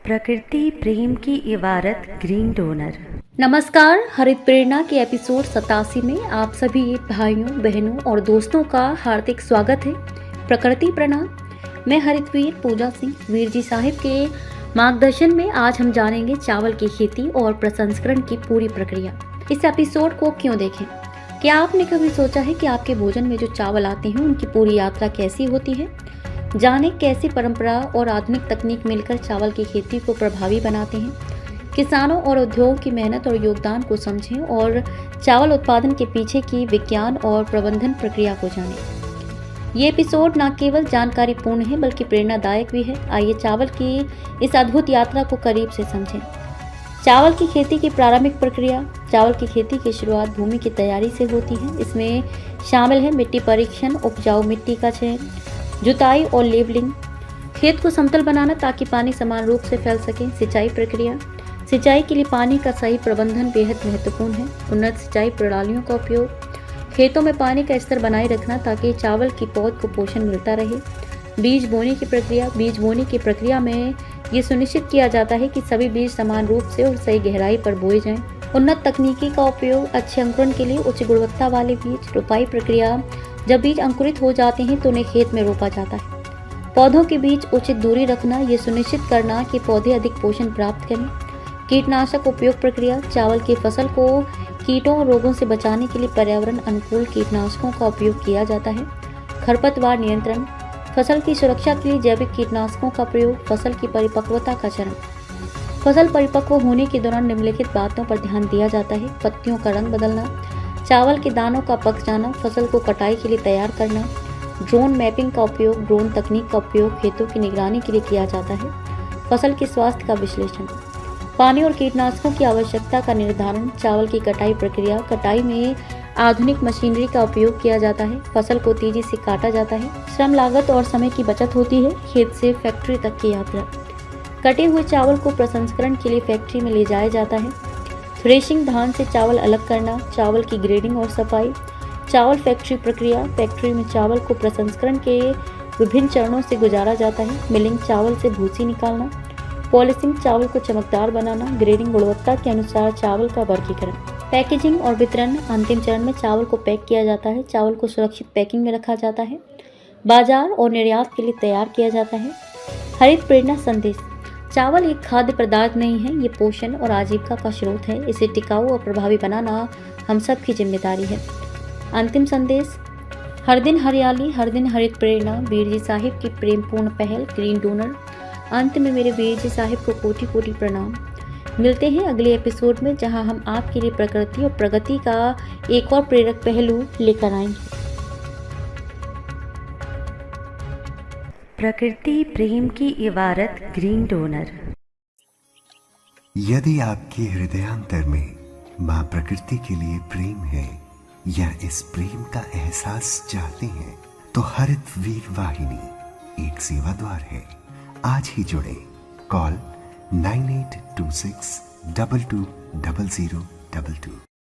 प्रकृति प्रेम की इबारत ग्रीन डोनर। नमस्कार, हरित प्रेरणा के एपिसोड 87 में आप सभी भाइयों बहनों और दोस्तों का हार्दिक स्वागत है। प्रकृति प्रणाम। मैं हरितवीर पूजा सिंह वीर जी साहिब के मार्गदर्शन में आज हम जानेंगे चावल की खेती और प्रसंस्करण की पूरी प्रक्रिया। इस एपिसोड को क्यों देखें? क्या आपने कभी सोचा है कि आपके भोजन में जो चावल आते हैं उनकी पूरी यात्रा कैसी होती है? जाने कैसी परंपरा और आधुनिक तकनीक मिलकर चावल की खेती को प्रभावी बनाते हैं। किसानों और उद्योग की मेहनत और योगदान को समझें और चावल उत्पादन के पीछे की विज्ञान और प्रबंधन प्रक्रिया को जानें। ये एपिसोड न केवल जानकारीपूर्ण है बल्कि प्रेरणादायक भी है। आइए चावल की इस अद्भुत यात्रा को करीब से समझें। चावल की खेती की प्रारंभिक प्रक्रिया। चावल की खेती की शुरुआत भूमि की तैयारी से होती है। इसमें शामिल है मिट्टी परीक्षण, उपजाऊ मिट्टी का चयन, जुताई और लेवलिंग, खेत को समतल बनाना ताकि पानी समान रूप से फैल सके। सिंचाई प्रक्रिया। सिंचाई के लिए पानी का सही प्रबंधन बेहद महत्वपूर्ण है। उन्नत सिंचाई प्रणालियों का उपयोग, खेतों में पानी का स्तर बनाए रखना ताकि चावल की पौध को पोषण मिलता रहे। बीज बोने की प्रक्रिया। बीज बोने की प्रक्रिया में ये सुनिश्चित किया जाता है कि सभी बीज समान रूप से और सही गहराई पर बोए जाएं। उन्नत तकनीकी का उपयोग। अच्छे अंकुरण के लिए उच्च गुणवत्ता वाले बीज। रोपाई प्रक्रिया। जब बीज अंकुरित हो जाते हैं तो उन्हें खेत में रोपा जाता है। पौधों के बीच उचित दूरी रखना, ये सुनिश्चित करना कि पौधे अधिक पोषण प्राप्त करें। कीटनाशक उपयोग प्रक्रिया। चावल की फसल को कीटों और रोगों से बचाने के लिए पर्यावरण अनुकूल कीटनाशकों का उपयोग किया जाता है। खरपतवार नियंत्रण। फसल की सुरक्षा के लिए जैविक कीटनाशकों का प्रयोग। फसल की परिपक्वता का चरण। फसल परिपक्व होने के दौरान निम्नलिखित बातों पर ध्यान दिया जाता है। पत्तियों का रंग बदलना, चावल के दानों का पक जाना, फसल को कटाई के लिए तैयार करना। ड्रोन मैपिंग का उपयोग। ड्रोन तकनीक का उपयोग खेतों की निगरानी के लिए किया जाता है। फसल के स्वास्थ्य का विश्लेषण। पानी और कीटनाशकों की आवश्यकता का निर्धारण। चावल की कटाई प्रक्रिया। कटाई में आधुनिक मशीनरी का उपयोग किया जाता है। फसल को तेजी से काटा जाता है। श्रम लागत और समय की बचत होती है। खेत से फैक्ट्री तक की यात्रा। कटे हुए चावल को प्रसंस्करण के लिए फैक्ट्री में ले जाया जाता है। थ्रेशिंग, धान से चावल अलग करना। चावल की ग्रेडिंग और सफाई। चावल फैक्ट्री प्रक्रिया। फैक्ट्री में चावल को प्रसंस्करण के विभिन्न चरणों से गुजारा जाता है। मिलिंग, चावल से भूसी निकालना। पॉलिशिंग, चावल को चमकदार बनाना। ग्रेडिंग, गुणवत्ता के अनुसार चावल का वर्गीकरण। पैकेजिंग और वितरण। अंतिम चरण में चावल को पैक किया जाता है। चावल को सुरक्षित पैकिंग में रखा जाता है। बाजार और निर्यात के लिए तैयार किया जाता है। हरित प्रेरणा संदेश। चावल एक खाद्य पदार्थ नहीं है, ये पोषण और आजीविका का स्रोत है। इसे टिकाऊ और प्रभावी बनाना हम सब की जिम्मेदारी है। अंतिम संदेश। हर दिन हरियाली, हर दिन हरित प्रेरणा। वीर जी साहिब की प्रेमपूर्ण पहल ग्रीन डोनर। अंत में मेरे वीर जी साहिब को कोटि कोटि प्रणाम। मिलते हैं अगले एपिसोड में जहां हम आपके लिए प्रकृति और प्रगति का एक और प्रेरक पहलू लेकर आएंगे। प्रकृति प्रेम की इबारत ग्रीन डोनर। यदि आपके हृदयांतर में मां प्रकृति के लिए प्रेम है या इस प्रेम का एहसास चाहते हैं तो हरित वीर वाहिनी एक सेवा द्वार है। आज ही जुड़े। कॉल 9826 220022।